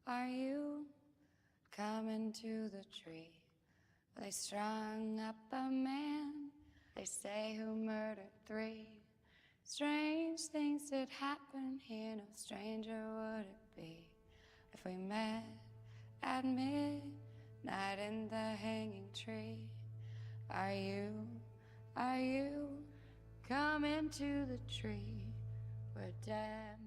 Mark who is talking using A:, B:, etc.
A: Are you coming to the tree? They strung up a man, they say, who murdered 3. Strange things did happen here, no stranger would it be if we met at midnight in the hanging tree. Are you coming to the tree where dead